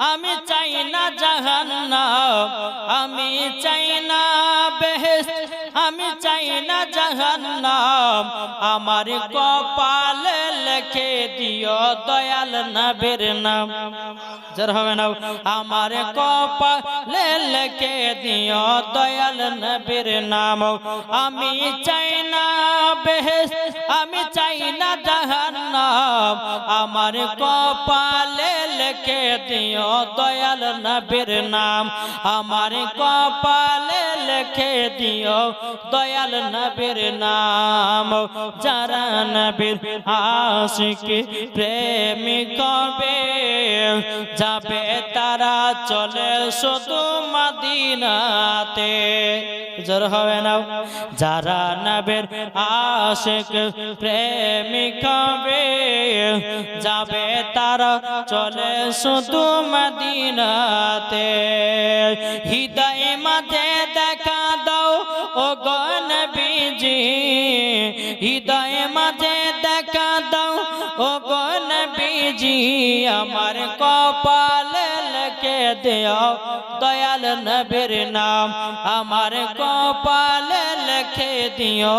আমি চাই না জাহান্নাম, আমি চাই না বেহেশত, আমি চাই না জাহান্নাম, আমার কপালে লিখে দিও দয়াল নবীর নাম। জোর হবে না? আমার কপালে লিখে দিও দয়াল নবীর নাম। আমি চাই না বেহেশত, আমি চাই না জাহান্নাম, আমার কপালে লিখে দিও দয়াল নবীর নাম, আমার কপালে লিখে দিও দয়াল নবীর নাম। যারা নবীর আশিক প্রেমিক হবে, যাবে তারা চলে শুধু মদিনাতে। জোর হবে না? যারা নবীর আশিক প্রেমিক হবে, যাবে তারা চলে শুধু মদিনাতে। হৃদয় মাঝে দেখা দাও ও গো নবীজি, হৃদয় মাঝে দেখা দাও ও গো নবীজি, আমার কপালে লিখে দিও দয়াল নবীর নাম, আমার কপালে লিখে দিও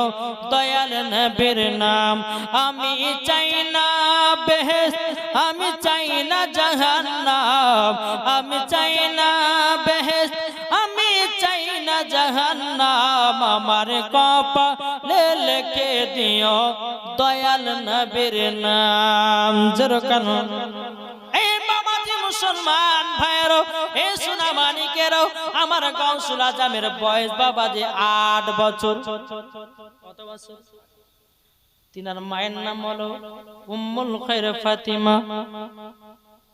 দয়াল নবীর নাম। আমি চাই না বেহেশত, আমি চাই না জাহান্নাম, আমি চাই না বেহেশত, আমি চাই না জাহান্নাম, আমার কপালে লিখে দিও দয়াল নবীর নাম। জোরে কানুন এই বাবাজি মুসলমান ভাইয়েরও, এই সোনা মানিকেরও, আমার গাউসুল আজমের বয়স বাবাজি 8 বছর। কত বছর? তিনার মায়ের নাম হলো উম্মুল খায়র ফাতিমা।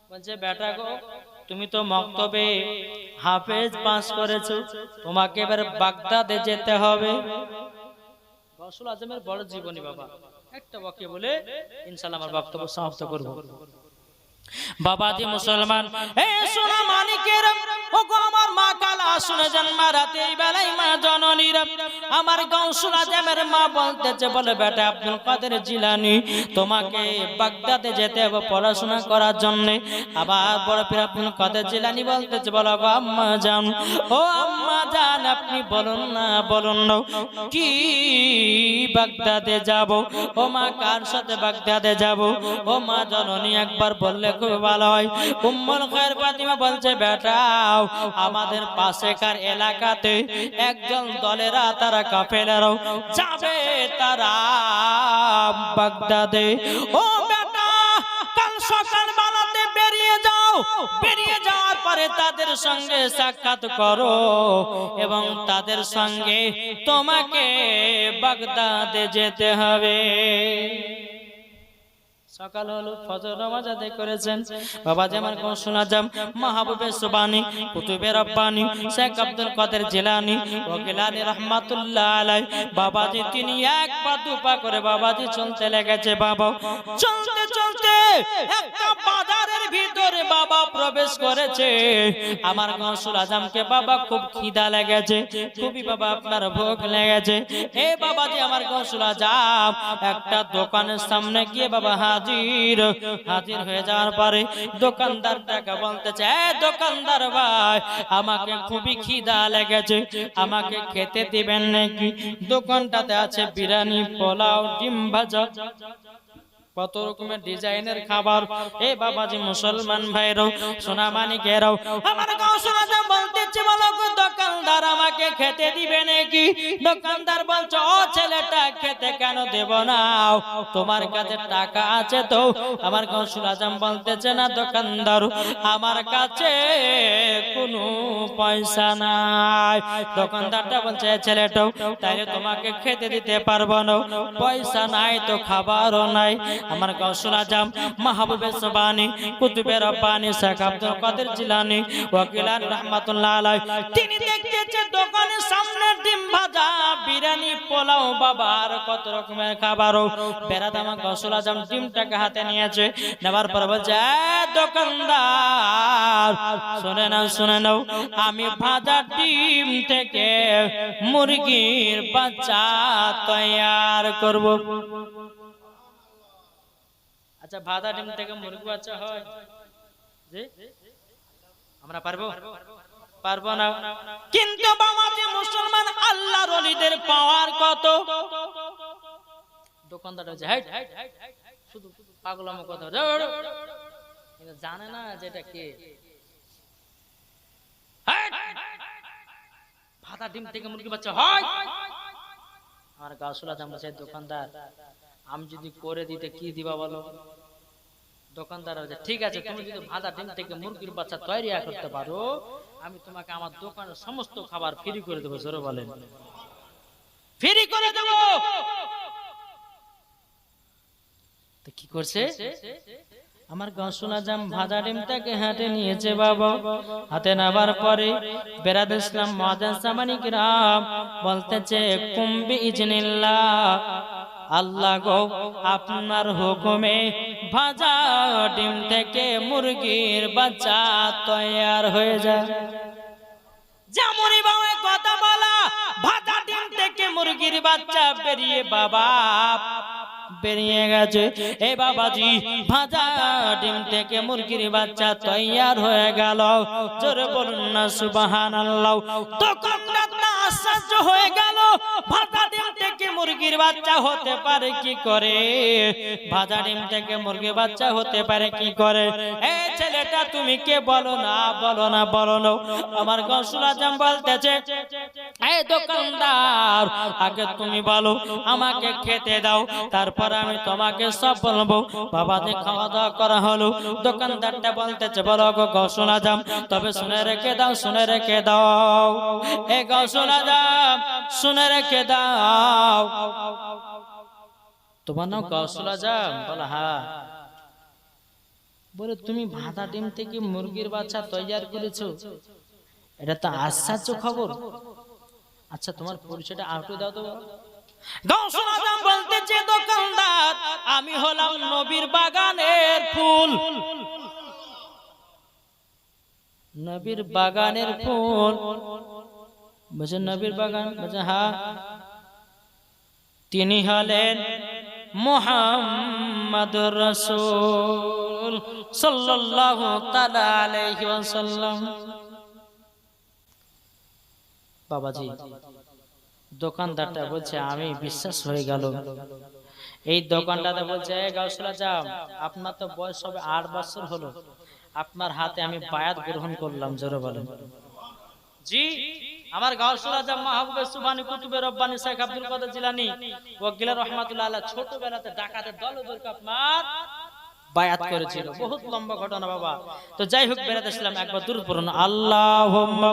বলছে বেটা গো, তুমি তো মক্তবে হাফেজ পাস করেছো, তোমাকে এবার বাগদাদে যেতে হবে। গাউসুল আজমের বড় জীবনী বাবা, একটা বাক্য বলে ইনশাআল্লাহ আমার বক্তব্য সমাপ্ত করব। বাবাজি মুসলমান, এ সোনা মানিকের ও গো আমার মা কালা শুনে যান, মা রাতে বেলায় মা জননীর, আমার গাউসুল আজমের মা বলতেছে, বলে বেটা আব্দুল কাদের জিলানী, তোমাকে বাগদাদে যেতে হবে পড়াশোনা করার জন্য। আবার বড় পীর আব্দুল কাদের জিলানী বলতেছে, বলো গো আম্মা জান, ও আম্মা জান, আপনি বলুন না, বলুন না কি বাগদাদে যাব? ও মা কার সাথে বাগদাদে যাব? ও মা জননী একবার বললে খুব ভালো হয়। উম্মুল খায়র ফাতিমা বলছে, বেটাও আমাদের পাশেকার এলাকাতে একজন দলেরা, তারা কাফেলারাও যাবে তারা বাগদাদে। ও বেটা, কাল সকাল বেলাতে বেরিয়ে যাও, বেরিয়ে যাওয়ার পরে তাদের সঙ্গে সাক্ষাৎ করো এবং তাদের সঙ্গে তোমাকে বাগদাদে যেতে হবে। সকাল হলো, ফজর নামাজ আদায় করেছেন বাবাজি আমার গাউসুল আজম মাহবুবে সুবহানী কুতুবে রব্বানী শেখ আব্দুল কাদের জিলানী ও গিলানী রাহমাতুল্লাহ আলাইহি। বাবাজি তিনি এক পা দু পা করে বাবাজি চলতে লেগেছে। বাবা চলতে চলতে একটা বাজারের ভিতরে বাবা প্রবেশ করেছে। আমার গাউসুল আজমকে বাবা খুব খিদা লেগেছে, খুবই বাবা আপনার ভোগ লেগেছে। এ বাবাজি আমার গাউসুল আজম একটা দোকানের সামনে গিয়ে বাবা হাজির হয়ে যাওয়ার পরে দোকানদার টাকা বলতেছে, দোকানদার ভাই, আমাকে খুবই খিদা লেগেছে, আমাকে খেতে দিবেন নাকি? দোকানটাতে আছে বিরিয়ানি, পোলাও, ডিম ভাজা, কত রকমের ডিজাইনের খাবার। এ বাবাজি মুসলমান ভাইরাও, সোনা মানিকেরাও, আমার গাউসুল আজম বলতেছে, বলো গো দোকানদার, আমাকে খেতে দিবে নাকি? দোকানদার বলছে, ও ছেলেটা খেতে কেন দেব না, তোমার কাছে টাকা আছে তো? আমার গাউসুল আজম বলতেছে, না দোকানদার, আমার কাছে কোনো পয়সা নাই। দোকানদারটা বলছে, ছেলেটাও তাইলে তোমাকে খেতে দিতে পারবো না, পয়সা নাই তো খাবারও নাই। আমার গাউসুল আজম মাহবুবে সুবহানী কুতুবে রব্বানী শেখ আব্দুল কাদের জিলানী ও গিলানী রাহমাতুল্লাহ আলাইহি, তিনি দেখতেছে দোকানের সামনে ডিম ভাজা, বিরিয়ানি, পোলাও, বাবা আর কত রকমের খাবারও। বেরাদ আমার গাউসুল আজম ডিমটাকে হাতে নিয়েছে, নেবার পর বলছে, দোকানদার শুনে নাও, শুনে নাও, আমি ভাজা ডিম থেকে মুরগির বাচ্চা তৈয়ার করব। আচ্ছা, ভাজা ডিম থেকে মুরগি বাচ্চা হয়? জি, আমরা পারবো? পারবো না। কিন্তু বাবাজি মুসলমান আল্লাহর ওলিদের পাওয়ার কত। দোকানদার হচ্ছে শুধু পাগলামো কথা, জানে না যেটা কে। ভাতা ডিম থেকে মুরগি বাচ্চা হয়। আমার গাছুলা দাম বলছে দোকানদার আমি যদি করে দিতে কি দিবা বলো। দোকানদার বলছে ঠিক আছে, তুমি যদি ভাতা ডিম থেকে মুরগির বাচ্চা তৈরি করতে পারো আমি তোমাকে আমার দোকানের সমস্ত খাবার ফ্রি করে দেবো। জোরে বলেন ফ্রি করে দেবো। তো কি করছে আমার গাছুল আজম ভাজা ডিমটাকে হাতে নিয়েছে বাবা। হাতে নেবার পরে বেরাদ ইসলাম মুআজ্জিজ জামানি কিরাম বলতেছে কুম্বি ইজনিল্লাহ, আল্লাহ গো আপনার হুকুমে ভাজা ডিম থেকে মুরগির বাচ্চা তৈয়ার হয়ে যায়। যেমনই বাবা কথা বলা ভাজা ডিম থেকে মুরগির বাচ্চা বেরিয়ে বাবা বেরিয়ে গেছে। এ বাবাজি ভাজা ডিম থেকে মুরগির বাচ্চা তৈয়ার হয়ে গেল। জোরে বলুন না সুবহানাল্লাহ। দোকানদার আশ্চর্য হয়ে গেল, ভাজা ডিম থেকে মুরগির বাচ্চা হতে পারে কি করে? ভাজা ডিম থেকে মুরগির বাচ্চা হতে পারে কি করে? এই ছেলেটা তুমি কে বলো না বলো না বলো না। আমার গাছুল আজম বলতেছে এই দোকানদার আগে তুমি বলো আমাকে খেতে দাও, তারপর আমি তোমাকে সব বলবো। বাবাজি খাওয়া দাওয়া করা হলো। দোকানদারটা বলতেছে বলো গো গাছুল আজম, তবে শুনে রেখে দাও শুনে রেখে দাও, এ গাছুল আজম শুনে রেখে দাও। তোমার নাম গাছুল আজম? বলে হ্যাঁ। বলে তুমি ভাজা ডিম থেকে মুরগির বাচ্চা তৈয়ার করেছো, এটা তো আশ্চর্য খবর। আচ্ছা তোমার পরিচয়টা আউটু দাও তো। গাছুল আজম বলতেছে দোকানদার আমি হলাম নবীর বাগানের ফুল। নবীর বাগানের ফুল? বলছে নবীর বাগান? বলছে হ্যাঁ। তিনি হলেন মুহাম্মাদুর রাসূল সাল্লাল্লাহু তাআলা আলাইহি ওয়াসাল্লাম। বাবাজি দোকানদারটা বলছে আমি বিশ্বাস হয়ে গেল। এই দোকানদারটা বলছে গাছুল আজম আপনার তো বয়স হবে 8 বছর হলো, আপনার হাতে আমি বায়াত গ্রহণ করলাম। জোরে বলেন জি। আমার গাছুল আজম মাহবুবে সুবহানী কুতুবে রব্বানী শেখ আব্দুল কাদের জিলানী ওয়াকিল রাহমাতুল্লাহ আলাইহি ছোটবেলাতে ডাকাতের দলবলকে আপনার বায়াত করেছিল। বহুত লম্বা ঘটনা বাবা। তো যাই হোক বেরাদ ইসলাম একবার দূর পড়ুন আল্লাহুম্মা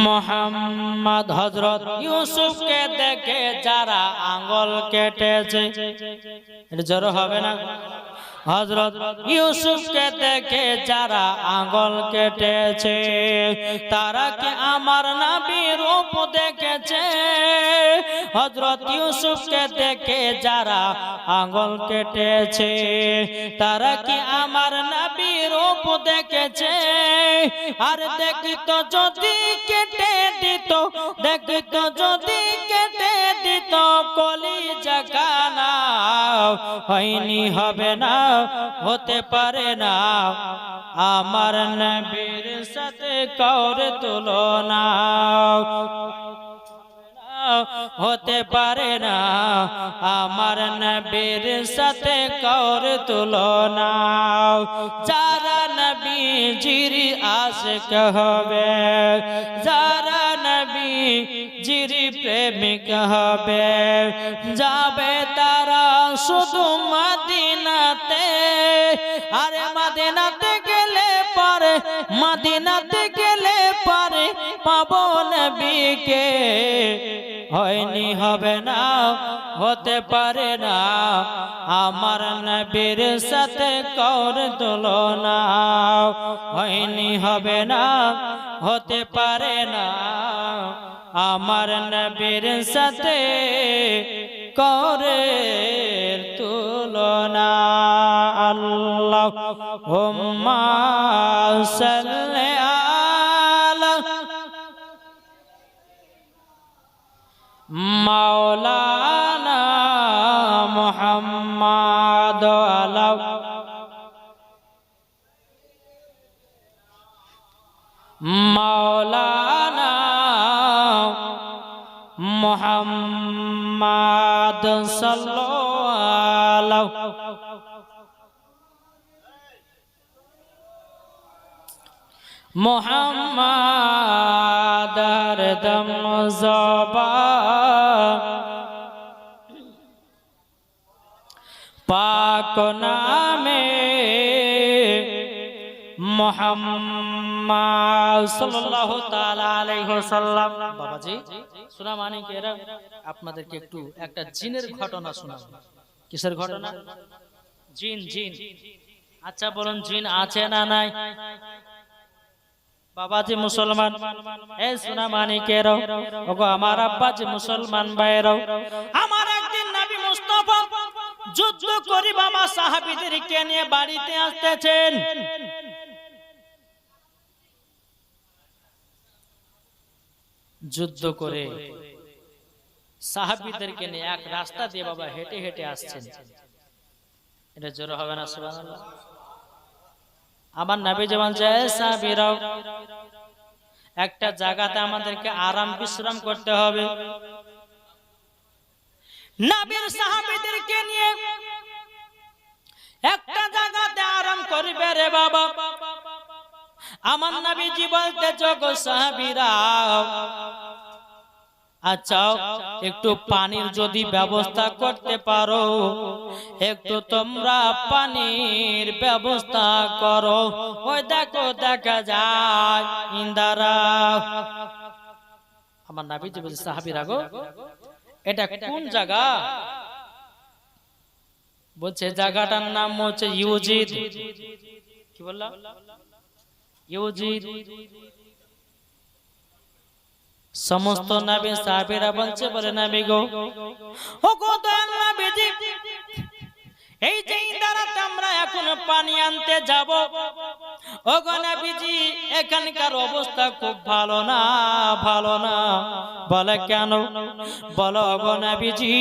মোহাম্মদ। হযরত ইউসুফকে দেখে যারা আঙ্গুল কেটেছে, এটা জোরে হবে না? হযরত ইউসুফকে দেখে যারা আঙ্গুল কেটেছে তারা কি আমার নবীর রূপ দেখেছে? হযরত ইউসুফকে দেখে যারা আঙ্গুল কেটেছে তারা কি আমার নবীর রূপ দেখেছে? আর দেখিত যদি কেটে দিত, দেখিত যদি কেটে দিত কলিজা কানা, হয়নি হবে না হতে পারে না আমার নবীর সাথে কাউর তুলনা, হতে পারে না আমার নবীর সাথে কাউর তুলনা। যারা নবীজির আশিক হবে, যারা নবীজির প্রেমিক হবে, যাবে তারা শুধু মদিনাতে। আরে মদিনাতে গেলে পারে, মদিনাতে গেলে পারে পাবো নবীকে, হয়নি হবে না হতে পারে না আমার নবীর সাথে কাউর তুলনা, হয়নি হবে না হতে পারে না আমার নবীর সাথে কাউর তুলনা। আল্লাহুম্মা সাল্লি আলা মাওলানা মুহাম্মদ আলা মাওলানা মুহাম্মদ সাল্লাল্লাহু মুহাম্মদ হরদম জবান পাক নামে মুহাম্মদ সাল্লাল্লাহু তাআলা আলাইহি ওয়াসাল্লাম। বাবাজি শোনা মানে কি এরা আপনাদেরকে একটু একটা জিনের ঘটনা শোনাবো। কিসের ঘটনা? জিন। জিন আচ্ছা বলুন জিন আছে না নাই? বাবাজি মুসলমান এই শোনা মানে কে রো ওগো আমার আব্বাজি মুসলমান ভাইরাও, আমার একদিন নবী মুস্তাফা যুদ্ধ করি বাবা সাহাবীদেরকে নিয়ে বাড়িতে আসতেছেন। যুদ্ধ করে সাহাবীদেরকে নিয়ে এক রাস্তা দিয়ে বাবা হেঁটে হেঁটে আসছেন। এটা জোর হবে না সুবহানাল্লাহ? আমার নবী যেমন চায় সাহাবীরাও একটা জায়গাতে আমাদেরকে আরাম বিশ্রাম করতে হবে। নবীর সাহাবীদেরকে নিয়ে একটা জায়গাতে আরাম করবে রে বাবা। আমার নবীজি বলতে গো সাহাবীরা আচ্ছা একটু পানির যদি ব্যবস্থা করতে পারো, একটু তোমরা পানির ব্যবস্থা করো। ওই দেখো দেখা যায় ইন্দারা। আমার নবীজি বলছে সাহাবীরা গো এটা কোন জায়গা? বলছে জায়গাটার নাম হচ্ছে ইউজিদ। কি বললাম? ইউজিদ। সমস্ত নবী সাহাবীরা বলছে বলে নবী গো ও গো দয়াল নবীজি এই যে ইন্দারাতে আমরা এখন পানি আনতে যাব, ও গো নবীজি এখানকার অবস্থা খুব ভালো না, ভালো না। বলে কেন? বলো গো নবীজি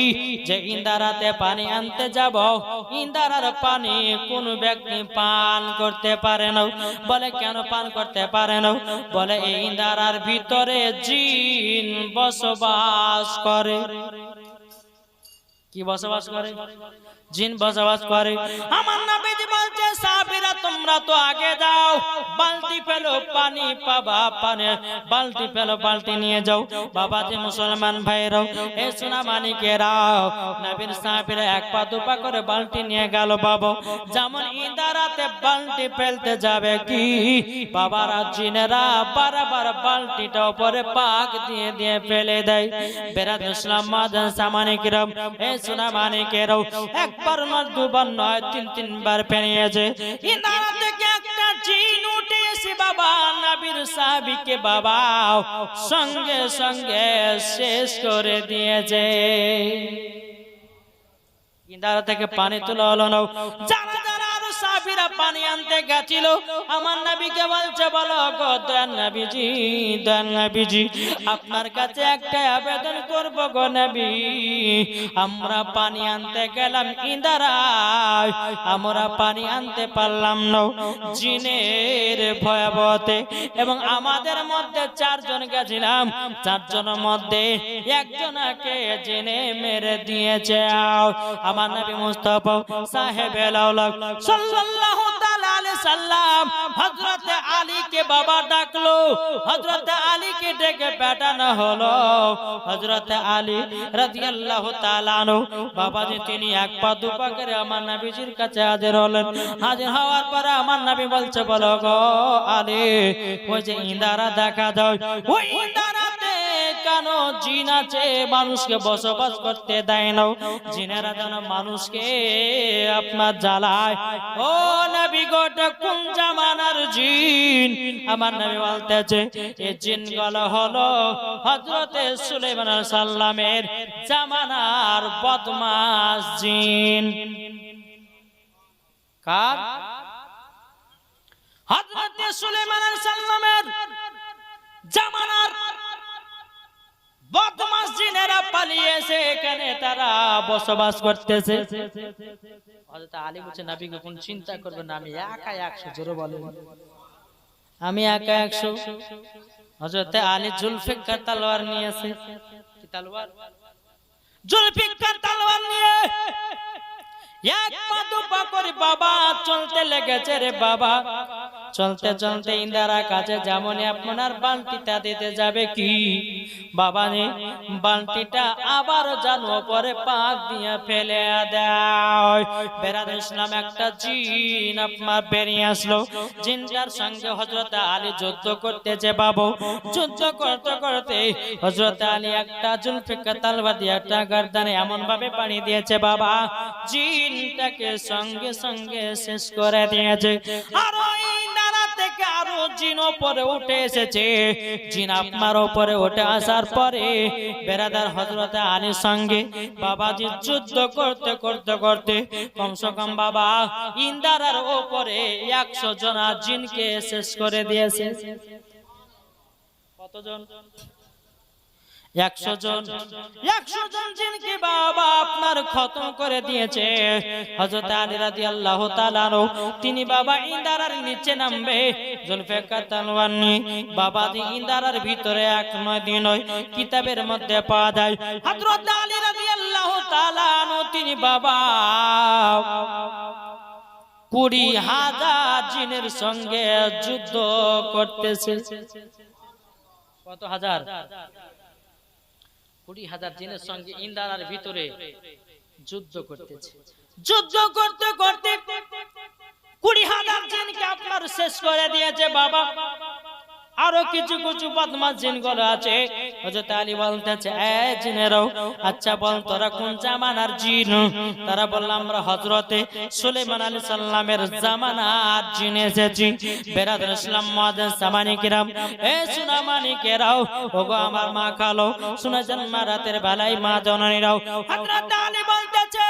যে ইন্দারাতে পানি আনতে যাব, ইন্দারার পানি কোন ব্যক্তি পান করতে পারে না। বলে কেন পান করতে পারে না? বলে এই ইন্দারার ভিতরে জিন বসবাস করে। কি বসবাস করে? জিন বসবাস করে। আমার নবীজি বলছে সাহাবীরা তোমরা তো আগে যাও, বালতি ফেলো পানি পাবা, পানি বালতি ফেলো, বালতি নিয়ে যাও। বাবাজি মুসলমান ভাইরাও এই সোনা মানিকেরাও নবীর সাহাবীরা এক পা দুপা করে বালতি নিয়ে গেল। বাবা যেমন ইন্দারাতে বালতি ফেলতে যাবে কি বাবারা জিনেরা বারবার বালতিটা উপরে পাক দিয়ে দিয়ে ফেলে দেয়। বেরাদ ইসলাম মাদান সামানিকেরাও এই সোনা মানিকেরাও একবার নয় দুবার নয় তিন তিনবার পেরিয়েছে। ইন্দারা থেকে একটা জিন উঠে এসে বাবা নবীর সাহাবীকে বাবা সঙ্গে সঙ্গে শেষ করে দিয়েছে। ইন্দারা থেকে পানি তোলা হলো না। যারা যারা আরো সাহাবীরা পানি আনতে গেছিল আমার নবীকে বলছে বলো গো দয়াল নবীজি, দয়াল নবীজি আপনার কাছে একটা আবেদন করব গো নবী। আমরা পানি আনতে গেলাম ইন্দারায়, আমরা পানি আনতে পারলাম না জিনের ভয়াবহতে, এবং আমাদের মধ্যে চারজন গেছিলাম, চারজনের মধ্যে একজনকে জিনে মেরে দিয়েছে। আমার নবী মুস্তাফা সাহেবে লাউলা সাল্লাল্লাহু তাআলা আলাইহি সাল্লাম হযরত আলীকে বাবা ডাকলো। হযরত আলীকে ডেকে পাঠানো হলো। হযরত আলী রাদিয়াল্লাহু তাআলা আনহু বাবাজি তিনি এক পা দুপা করে আমার নবীজির কাছে হাজির হলেন। হাজির হওয়ার পরে আমার নবী বলছে বলো গো আলী ওই যে ইন্দারা দেখা যায়, ওই ইন্দারাতে কেন জিন আছে মানুষকে বসবাস করতে দেয় না? জিনেরা যেন মানুষকে আপনার জ্বালায়। ও নবী গোটা কোন জামানার জিন? আমার নবী বলতেছে এই জিনগুলো হলো হযরতে সুলাইমান আলাইহিস সালামের জামানার বদমাশ জিন। কার? হযরতে সুলাইমান আলাইহিস সালামের জামানার বদমাশ জিনেরা পালিয়েছে, এখানে তারা বসবাস করতেছে। হযরত আলী বলছে নবীকে কোন চিন্তা করবেন না, আমি একা 100 জোরে বলেন। আমি একা 100। হযরতে আলী জুলফিকার তলোয়ার নিয়েছে। কি তলোয়ার? জুলফিকার তলোয়ার নিয়ে এক পা দু পা করে বাবা চলতে লেগেছে রে বাবা। চলতে চলতে ইন্দারা কাছে যেমনই আপনার বালতিটা দিতে যাবে কি বাবা নে বালতিটা আবার জানো পরে পাক দিয়ে ফেলে দেয়। বেরাদ ইসলাম একটা জিন আপনার বেরিয়ে আসলো। জিনটার সঙ্গে হযরত আলী যুদ্ধ করতেছে বাবু। যুদ্ধ করতে করতে হযরত আলী একটা জুলফিকার তলোয়ার দিয়ে একটা গর্দানে এমন ভাবে পানি দিয়েছে বাবা, জিনটাকে সঙ্গে সঙ্গে শেষ করে দিয়েছে। আর ওই নারা থেকে আরো জিন উপরে উঠে এসেছে। জিন আপনার উপরে উঠে আসার পরে বেরাদার হযরত আলীর সঙ্গে বাবাজি যুদ্ধ করতে করতে করতে কমসে কম বাবা ইন্দারার উপরে 100 জন জিনকে শেষ করে দিয়েছে। কতজন? 100 জন। 100 জন জিনকে বাবা আপনার খতম করে দিয়েছে। হযরত আলী রাদিয়াল্লাহু তাআলা তিনি বাবা ইন্দারার নিচে নামবে জুলফিকার তলোয়ার নিয়ে। বাবা ইন্দারার ভিতরে 1 দিন নয় কিতাবের মধ্যে পাওয়া যায় হযরত আলী রাদিয়াল্লাহু তাআলা তিনি বাবা 20,000 জিনের সঙ্গে যুদ্ধ করতেছে। কত হাজার? 20,000 জিনের সঙ্গে ইন্দারার ভিতরে যুদ্ধ করতেছে। যুদ্ধ করতে করতে 20,000 জিনকে আপনার শেষ করে দিয়েছে বাবা। আরো কিছু কিছু বদমাশ জিনগুলো আছে। হযরত আলী বলতেছে এ জিনেরাও আচ্ছা বল তোরা কোন জামানার জিন? তারা বলল আমরা হযরতে সুলাইমান আলাইহিস সালামের জামানার জিন এসেছি। বেরাদর ইসলাম মুআজ্জিজ সামানি কিরাম, এ সুনামানি কেরাও ওগো আমার মা খালো শুনেছেন মা রাতের বেলায় মা জননীরাও। হযরত আলী বলতেছে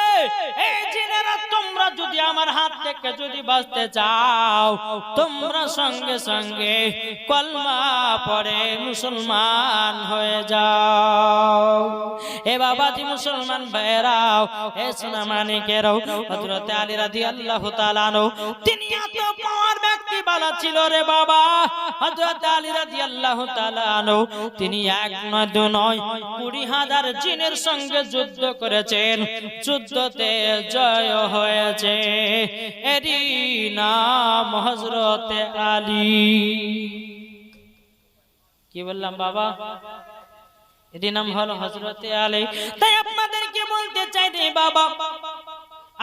এই জিনেরা তোমরা যদি আমার হাত থেকে যদি বাঁচতে চাও তোমরা সঙ্গে সঙ্গে কলমা পড়ে মুসলমান হয়ে যাও। এ বাবাজি মুসলমান ভাইরাও, এ সুনামানিকেরাও, হযরত আলী রাদিয়াল্লাহু তাআলা তিনি এত পাওয়ার ব্যক্তি বালা ছিল রে বাবা। হযরত আলী রাদিয়াল্লাহু তাআলা তিনি 1 নয় 2 নয় 20,000 জিনের সঙ্গে যুদ্ধ করেছেন। যুদ্ধতে জয় হয়েছে। এরই নাম হযরত আলী। কি বললাম বাবা? এর নাম হলো হযরত আলী। তাই আপনাদেরকে বলতে চাই রে বাবা,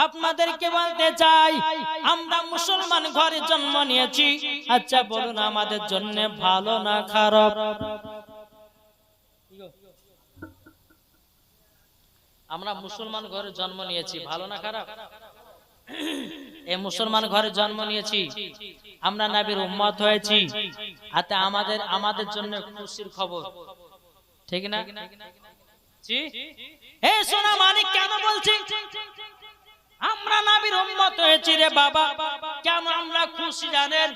আপনাদেরকে বলতে চাই আমরা মুসলমান ঘরে জন্ম নিয়েছি। আচ্ছা বলুন আমাদের জন্য ভালো না খারাপ? আমরা মুসলমান ঘরে জন্ম নিয়েছি, ভালো না খারাপ? এই মুসলমান ঘরে জন্ম নিয়েছি, আমরা নবীর উম্মত হয়েছি, আতে আমাদের জন্য খুশির খবর, ঠিক না? জি এই সোনা মানিক কেন বলছি আমরা নবীর উম্মত হয়েছি রে বাবা? কেন আমরা খুশি জানেন?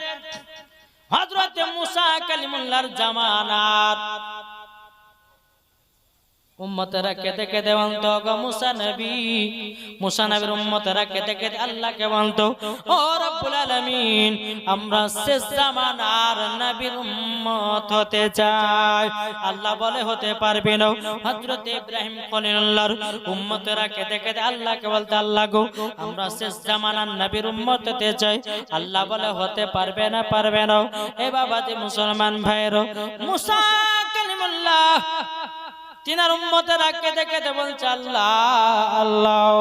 হযরত মুসা কালিমুল্লাহর জামানার উম্মতেরা কেঁদে কেঁদে বলতো গো মুসা নবীর উম্মতেরা কেঁদে কেঁদে আল্লাহকে বলতো ও রব্বুল আলামিন আমরা শেষ জামানার নবীর উম্মত হতে চাই। আল্লাহ বলে হতে পারবে না। হযরত ইব্রাহিম খলিলুল্লাহর উম্মতেরা কেঁদে কেঁদে আল্লাহকে বলতো আল্লাহ গো আমরা শেষ জামানার নবীর উম্মত হতে চাই। আল্লাহ বলে হতে পারবে না। এ বাবাজি মুসলমান ভাইরা, মুসা কালিমুল্লাহ তিনার উম্মতেরা কেঁদে কেঁদে বলছে আল্লাহ আল্লাহ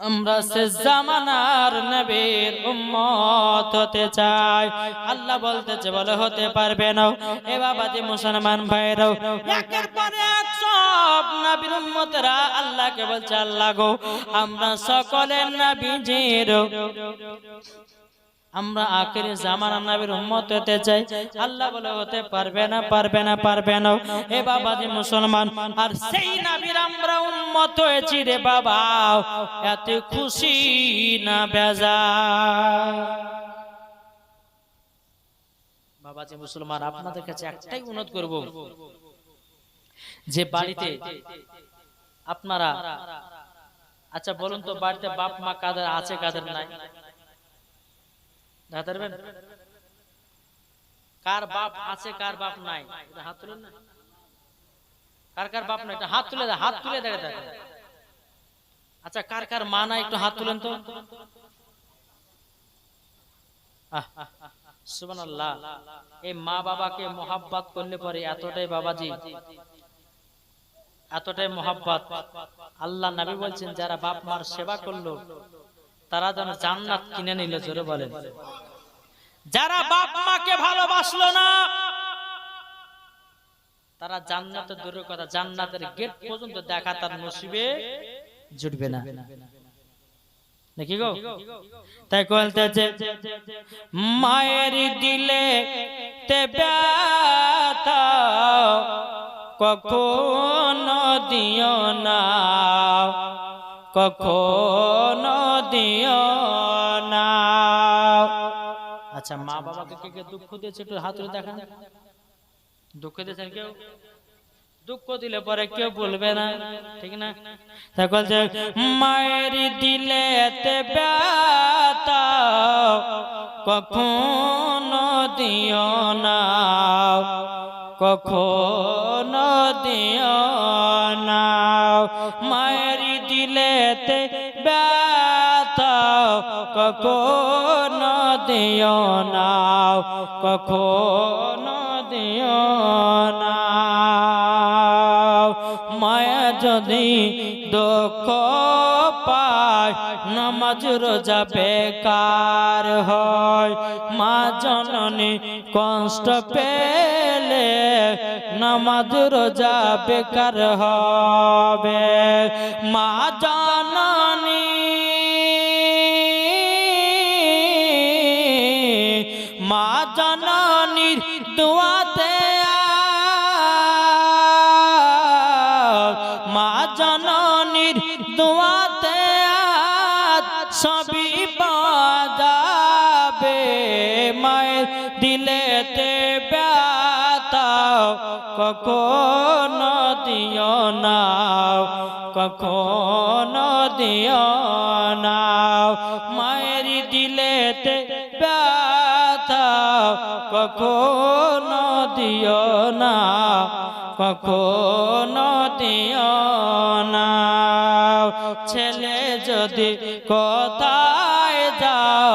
আমরা শেষ জামানার নবীর উম্মত হতে চাই। আল্লাহ বলতেছে বলে হতে পারবে না। এ বাবাজি মুসলমান ভাইরা, একের পর এক সব নবীর উম্মতেরা আল্লাহকে বলছে আল্লাহ গো আমরা সকলের নবীজির আমরা আখিরি জামানার নবীর উম্মত হতে চাই। আল্লাহ বলে হতে পারবে না। এ বাবাজি মুসলমান, আর সেই নবীর আমরা উম্মত হয়েছি রে বাবা, এত খুশি না বেজার? বাবাজি মুসলমান আপনাদের কাছে একটাই অনুরোধ করব, যে বাড়িতে আপনারা আচ্ছা বলুন তো বাড়িতে বাপ মা কাদের আছে কাদের নাই? কার বাপ আছে কার বাপ নাই হাত তুলেন না। কার কার বাপ নাই হাত তুলে দেয়, হাত তুলে দেখে দেয়। আচ্ছা কার কার মা নাই একটু হাত তুলেন তো। সুবহানাল্লাহ। এই মা বাবাকে মোহাব্বত করলে পরে এতটাই বাবাজি, এতটাই মোহাব্বত। আল্লাহ নবী বলছেন যারা বাপ মার সেবা করলো তারা যেন জান্নাত কিনে নিল। জোরে বলেন। যারা বাপ মাকে ভালোবাসলো না তারা জান্নাতের দূরের কথা জান্নাতের গেট পর্যন্ত দেখা তার নসিবে জুটবে না, নাকি গো? তাই বলতেছে মায়ের দিলে তে ব্যথা কখনো দিও না, কখনো দিও না। আচ্ছা মা বাবাকে কে কে দুঃখ দিয়েছে একটু হাত তুলে দেখান। দুঃখ দিয়েছেন কেউ? দুঃখ দিলে পরে কেউ বলবে না, ঠিক না? তখন যে মায়ের দিলে তে ব্যথা কখনো দিও না, কখনো দিও না। মায়ের দিলে তে ব্যথা কখনো দিও না, কখনো দিও না। মায়া যদি দুঃখ পায় নামাজ রোজা বেকার হয়। মা জননী কষ্ট পেলে নামাজ রোজা বেকার হবে। মা জননী, মা জননীর দোয়াতে, মা জননীর দোয়াতে সবই বাজাবে। মায়ের দিলেতে ব্যথা কখনো দিও না, কখনো দিও না। মায়ের দিলেতে ব্যথা কখনো দিও না, কখনো দিও না। ছেলে যদি কোথায় যাও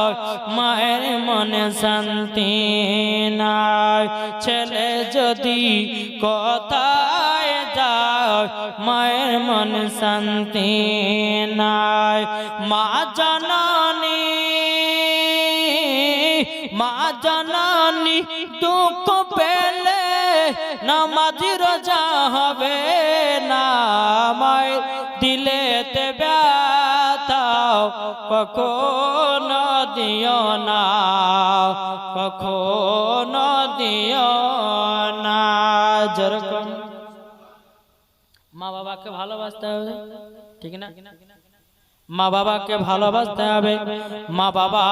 মায়ের মনে শান্তি নাই। ছেলে যদি কোথায় যাও মায়ের মনে শান্তি নাই। মা জননী, মা জননী দুঃখ পেলে নামাজ রোজা হবে না। মায়ের দিলেতে ব্যথা কখনো দিও না, কখনো দিও না। যেরকম মা বাবাকে ভালোবাসতে হবে, ঠিক না? মা বাবাকে ভালোবাসতে হবে। মা বাবা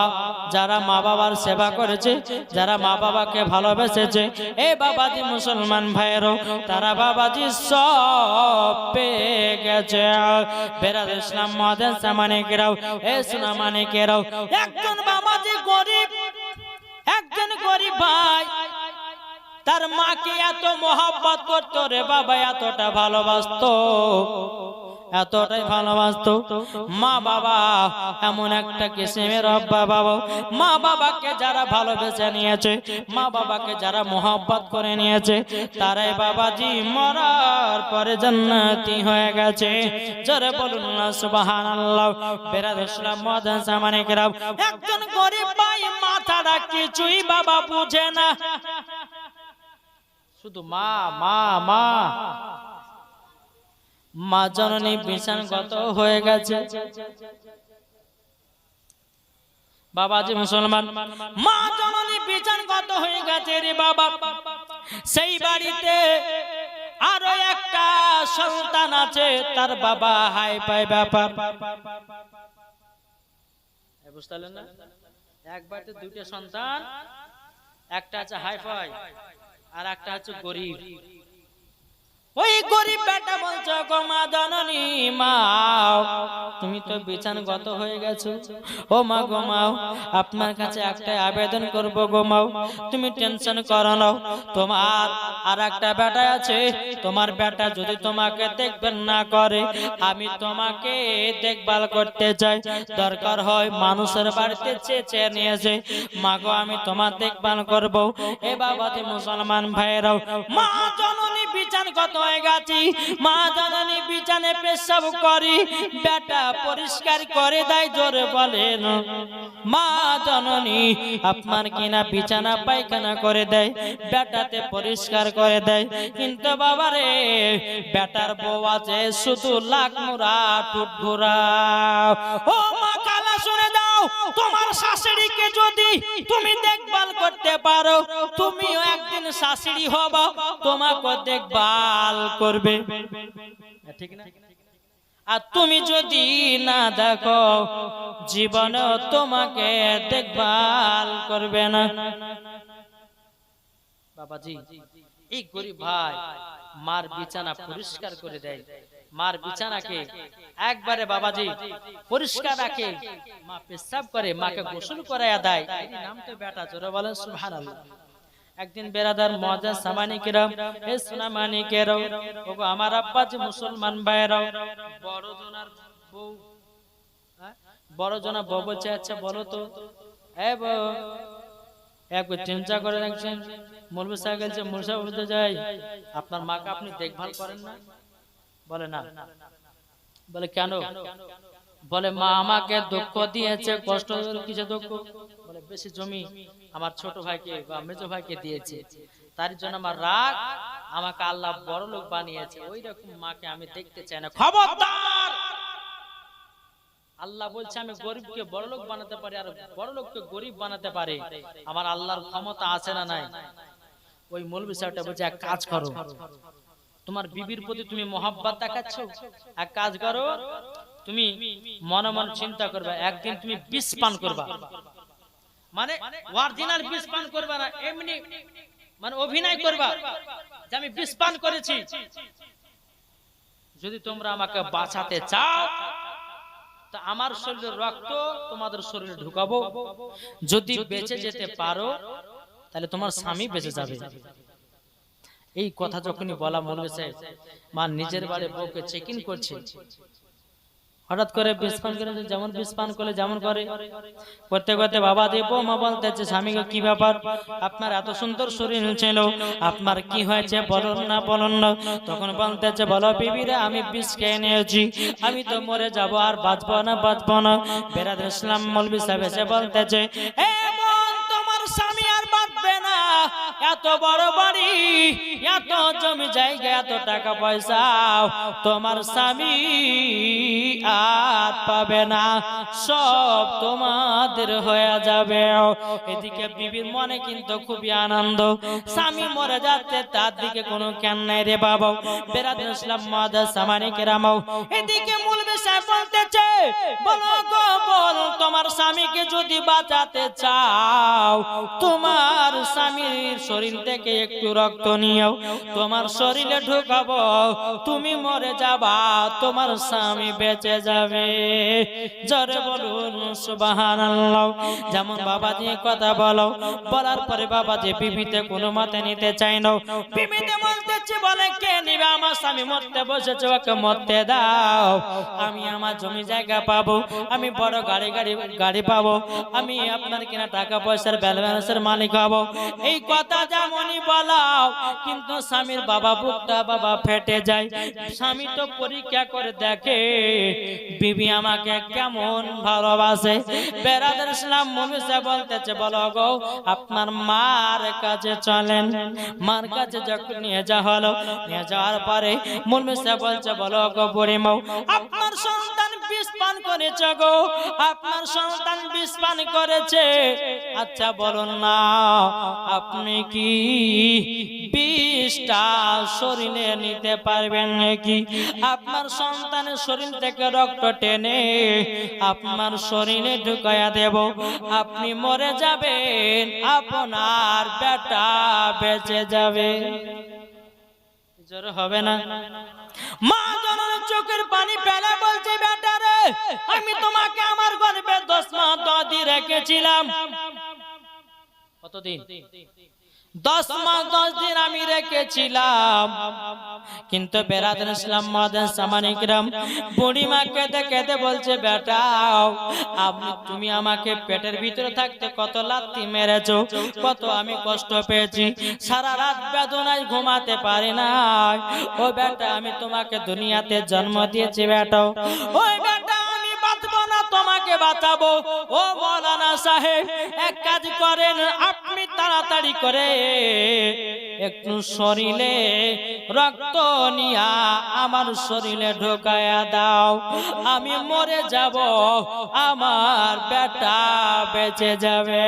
যারা মা বাবার সেবা করেছে, যারা মা বাবাকে ভালোবেসেছে, এই বাবাজি মুসলমান ভাইয়েরও তারা বাবাজি সব পেয়ে গেছে। বেরাদ ইসলাম মাদ্রাসা মানিকেরাও, এ সোনা মানিকেরাও, একজন বাবাজি গরিব, একজন গরিব ভাই তার মাকে এত মহব্বত করতো রে বাবা, এতটা ভালোবাসতো, এতটাই ভালোবাসতো। মা বাবা এমন একটা কিসিমের রব্বা বাবা, মা বাবাকে যারা ভালোবেসে নিয়েছে, মা বাবাকে যারা মোহাব্বত করে নিয়েছে, তারাই বাবাজি মরার পরে জান্নাতি হয়ে গেছে। জোরে বলুন না সুবহানাল্লাহ। বেরাদ ইসলাম মাদ্রাসা মানিকেরাও, একজন গরিব ভাই মাথাটা কিছুই বাবা বুঝে না, শুধু মা মা মা। মা জননী বিছানগত হয়ে গেছে। বাবাজি মুসলমান, মা জননী বিছানগত হয়ে গেছে রে বাবা। সেই বাড়িতে আরো একটা সন্তান আছে, তার বাবা হাই পাই ব্যাপার। বুঝতে পারলেন না? এক বাড়িতে দুইটা সন্তান, একটা আছে হাই ফাই আর একটা হচ্ছে গরিব। ওই গরিব বেটা বলছো গো মা জননী মা তুমি তো বিছানগত হয়ে গেছো, ও মা গো মা আপনার কাছে একটা আবেদন করব গো মা, তুমি টেনশন করো না, তোমার আর একটা বেটা আছে, তোমার বেটা যদি তোমাকে দেখভাল না করে আমি তোমাকে দেখভাল করতে চাই, দরকার হয় মানুষের বাড়িতে চেঁচে নিয়েছে, মা গো আমি তোমার দেখভাল করব। এ বাবাতে মুসলমান ভাইরাও, মা জননী বিছানগত হয়ে গেছি, মা জননী বিছানে পেশাব করি, বেটা পরিষ্কার করে দেয়, জোরে বলেন মা জননী আপনার কিনা বিছানা পায়খানা করে দেয়, বেটাতে পরিষ্কার করে দেয়, কিন্তু বাবারে বেটার বউ আছে শুধু লাখ মুড়া টুট ঘোরা। ও মা কালা শুনে দাও, তোমার শাশুড়িকে যদি তুমি দেখভাল করতে পারো তুমিও একদিন শাশুড়ি হবা, তোমাকে দেখভাল করবে, ঠিক না? আর তুমি যদি না দেখো জীবনে তোমাকে দেখভাল করবে না। বাবাজি এই গরিব ভাই মার বিছানা পরিষ্কার করে দেয়, মার বিছানাকে একবারে বাবাজি পরিষ্কার রাখে, মা পেশাব করে মাকে গোসল করায়া দেয়, এই নাম তো বেটা, জোরে বলেন সুবহানাল্লাহ। একদিন বেরাদার মজা সামানিকেরাও, এ সোনা মানিকেরাও, ওগো আমার আব্বা যে মুসলমান ভাইরাও, বড় জনার বউ, বড় জনা বউ বলছে আচ্ছা বলো তো এ বউ একবার চিন্তা করে দেখছেন মৌলভী সাহেব বলছে মুর্শা বলতে যাই আপনার মাকে আপনি দেখভাল করেন না? বলে না। বলে কেন? বলে মা আমাকে দুঃখ দিয়েছে, কষ্ট কিছু দুঃখ, বলে বেশি জমি আমার ছোট ভাইকে বা মেজো ভাইকে দিয়েছে, তার জন্য আমার রাগ, আমাকে আল্লাহ বড় লোক বানিয়েছে, ওই রকম মাকে আমি দেখতে চাই না। খবরদার! আল্লাহ বলছে আমি গরিবকে বড় লোক বানাতে পারি আর বড় লোককে গরিব বানাতে পারি, আমার আল্লাহর ক্ষমতা আছে না নাই? ওই মৌলভী সাহেবটা বলছে এক কাজ করো, তোমার বিবির প্রতি তুমি মহব্বত দেখাচ্ছ, এক কাজ করো তুমি মনে মনে চিন্তা করবে একদিন তুমি বিষ পান করবা, মানে অরিজিনাল বিষ পান করবা না, এমনি মানে অভিনয় করবা যে আমি বিষ পান করেছি, যদি তোমরা আমাকে বাঁচাতে চাও তা আমার শরীরের রক্ত তোমাদের শরীরে ঢুকাবো, যদি বেঁচে যেতে পারো তাহলে তোমার স্বামী বেঁচে যাবে। এই কথা যখনই বলা মৌলভী সাহেব মা নিজের বাড়ি বউকে চেকিং করছে, হঠাৎ করে বিষ পান করে, যেমন বিষ পান করলে যেমন করে করতে করতে বাবা দেব মা বলতেছে স্বামীকে কি ব্যাপার, আপনার এত সুন্দর শরীর ছিল, আপনার কি হয়েছে বলুন না বলুন না। তখন বলতেছে বলো বিবিরে আমি বিষ খেয়ে নিয়েছি, আমি তো মরে যাব আর বাঁচবো না বাঁচবো না। বেরাদুল ইসলাম মৌলভী সাহেব এসে বলতেছে এ বোন তোমার স্বামী আর বাঁচবে না, এত বড় বাড়ি, এত জমি জায়গা, এত টাকা পয়সা তোমার স্বামী আর পাবে না, সব তোমাদের হয়ে যাবে। এদিকে বিবির মনে কিন্তু খুবই আনন্দ, স্বামী মরে যাচ্ছে তার দিকে কোনো জ্ঞান নাই রে বাবা। বেরাদুল ইসলাম মাদার সামানি কেরামাও, এদিকে মৌলভী সাহেব বলতেছে বলো গো বল তোমার স্বামীকে যদি বাঁচাতে চাও তোমার স্বামীর শরীর থেকে একটু রক্ত নিও, তোমার শরীরে ঢুকাবো, তুমি মরে যাবা, তোমার স্বামী বেঁচে যাবে। জোরে বলুন সুবহানাল্লাহ। যেমন বাবাজি কথা বলো, বলার পরে বাবাজি বিবিতে কোনো মতে নিতে চাই না, বিবিতে বলতেছে বলে কে নিবে, আমার স্বামী মরতে বসেছে ওকে মরতে দাও, আমি আমার জমি জায়গা পাবো, আমি বড় গাড়ি পাবো, আমি আপনার কিনা টাকা পয়সার ব্যালেন্সের মালিক হবো। এই কথা যেমনই বলাও কিন্তু স্বামীর বাবা বুকটা বাবা ফেটে যায়। স্বামী তো পরীক্ষা করে দেখে বিবি আমাকে কেমন ভালোবাসে। বেরাদুল ইসলাম মৌলভী সাহেব বলতেছে বলো গো আপনার মার কাছে চলেন। মার কাছে যখন নিয়ে যাওয়া হলো, নিয়ে যাওয়ার পরে মৌলভী সাহেব বলছে বলো গো বুড়ি মৌ আপনার সন্তান বিষ পান করেছে গো, আপনার সন্তান বিষ পান করেছে, আচ্ছা বলুন না আপনি কি বিষটা শরীরে নিতে পারবেন নাকি? আপনার সন্তানের শরীর থেকে রক্ত টেনে আপনার শরীরে ঢুকায়া দেব, আপনি মরে যাবেন, আপনার বেটা বেঁচে যাবে। জোর হবে না? মা জননীর চোখের পানি ফেলে বলছে, বেটা রে, আমি তোমাকে আমার গর্ভে 10 মাস 10 দিন রেখেছিলাম। কতদিন? 10 মাস 10 দিন আমি রেখেছিলাম। কিন্তু বেরাদার ইসলাম মাদান সামানিকরাম, বুড়ি মা কেঁদে কেঁদে বলছে, বেটা তুমি আমাকে পেটের ভিতরে থাকতে কত লাথি মেরেছো, কত আমি কষ্ট পেয়েছি, সারা রাত বেদনায় ঘুমাতে পারি না। ও বেটা, আমি তোমাকে দুনিয়াতে জন্ম দিয়েছি বেটা, ওই বেটা আমি বাঁচবো না, তোমাকে বাঁচাবো। ও মৌলানা সাহেব, এক কাজ করেন, আপনি তাড়াতাড়ি করে একটু শরীরে রক্ত নিয়া আমার শরীরে ঢোকায়া দাও, আমি মরে যাব, আমার বেটা বেঁচে যাবে।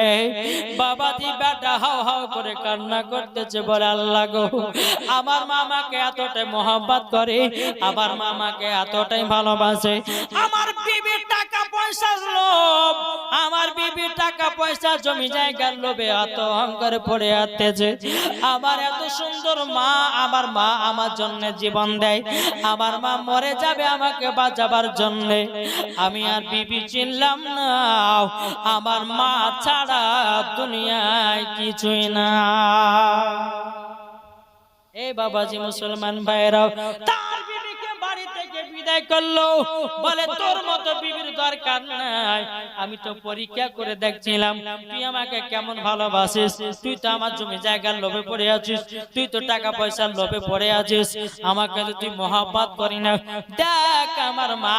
বাবাজি বেটা হাও হাও করে কান্না করতেছে, বলে আল্লাহ গো, আমার মামাকে এতটাই মোহাব্বত করে, আমার মামাকে এতটাই ভালোবাসে, আমার বিবির টাকা পয়সার লোভ, আমার বিবির টাকা পয়সা জমি জায়গার লোভে এত অহংকার পড়ে আসতেছে। আমার এত সুন্দর মা, আমার মা আমার জন্য জীবন দেয়, আমার মা মরে যাবে আমাকে বাঁচাবার জন্য, আমি আর বিবি চিনলাম না, আমার মা ছাড়া দুনিয়ায় কিছুই না। এই বাবাজি মুসলমান ভাইরাও, তার বিবিকে বাড়ি থেকে বিদায় করলো, বলে তোর মতো বিবির দরকার নাই, আমি তো পরীক্ষা করে দেখছিলাম তুই আমাকে কেমন ভালোবাসিস, তুই তো আমার জমি জায়গার লোভে পড়ে আছিস, তুই তো টাকা পয়সার লোভে পড়ে আছিস, আমাকে তো তুই মহব্বত করি না। দেখ আমার মা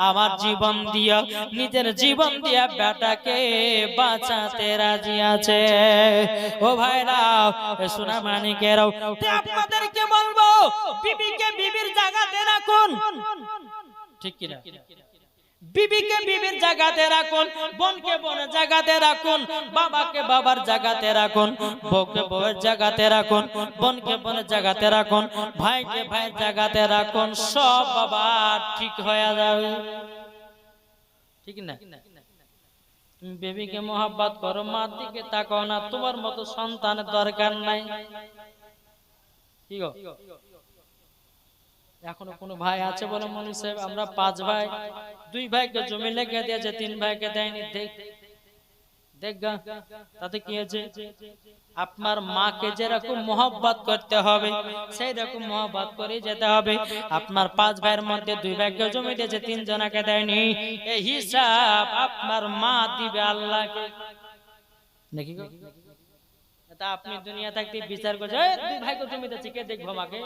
আমার জীবন দিয়া, নিজের জীবন দিয়া বেটাকে বাঁচাতে রাজি আছে। ও ভাইরা, সোনা মানিকেরাও, আপনাদেরকে বলবো, বিবিকে বিবির জায়গাতে রাখুন, ঠিক কিনা? বিবিকে বিবির জায়গাতে রাখুন, বোনকে বোনের জায়গাতে রাখুন, বাবাকে বাবার জায়গাতে রাখুন, বউকে বউয়ের জায়গাতে রাখুন, বোনকে বোনের জায়গাতে রাখুন, ভাইকে ভাইয়ের জায়গাতে রাখুন, সব বাবা ঠিক হয়ে যাবে, ঠিক না? তুমি বেবিকে মোহাব্বত করো, মার দিকে তাকাও না, তোমার মতো সন্তানের দরকার নাই। কি গো, এখনো কোনো ভাই আছে বলো মৌলভী সাহেব, আমরা 5 ভাই, 2 ভাইকে জমি লেগে দিয়েছে, 3 ভাইকে দেয়নি, দেখগা তাতে কি হয়েছে? আপনার মাকে যেরকম মোহাব্বত করতে হবে সেই রকম মোহাব্বত করে যেতে হবে। আপনার 5 ভাইয়ের মধ্যে 2 ভাইকে জমি দিয়েছে, 3 জনকে দেয়নি, এই হিসাব আপনার মা দিবে আল্লাহকে, নাকি গো? তা আপনি দুনিয়া থাকতে বিচার করছে, 2 ভাইকে জমি দিয়েছে, কে দেখবো আমাকে,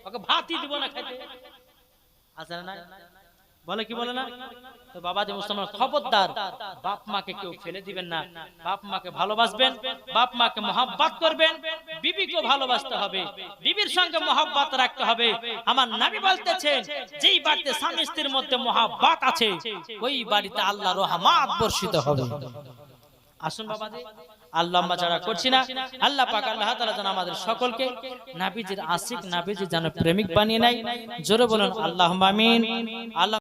ওকে ভাতই দিব না খেতে, আছে না? বলে কি বলে না? তো বাবা যে মুসলমান, খবরদার বাপ মাকে কেউ ফেলে দিবেন না, বাপ মাকে ভালোবাসবেন, বাপ মাকে মহব্বত করবেন, বিবিকে ভালোবাসতে হবে, বিবির সঙ্গে মহব্বত রাখতে হবে। আমার নবী বলতেছেন, যেই বাড়িতে স্বামী স্ত্রীর মধ্যে মহব্বত আছে ওই বাড়িতে আল্লাহর রহমত বর্ষিত হবে। আসুন বাবাজি, আল্লাহ ছাড়া করছি না, আল্লাহ পাক আল্লাহ তাআলা যেন আমাদের সকলকে নবীজির আশিক, নবীজির যেন প্রেমিক বানিয়ে নেয়। জোরে বলুন আল্লাহুম্মা আমিন। আল্লাহ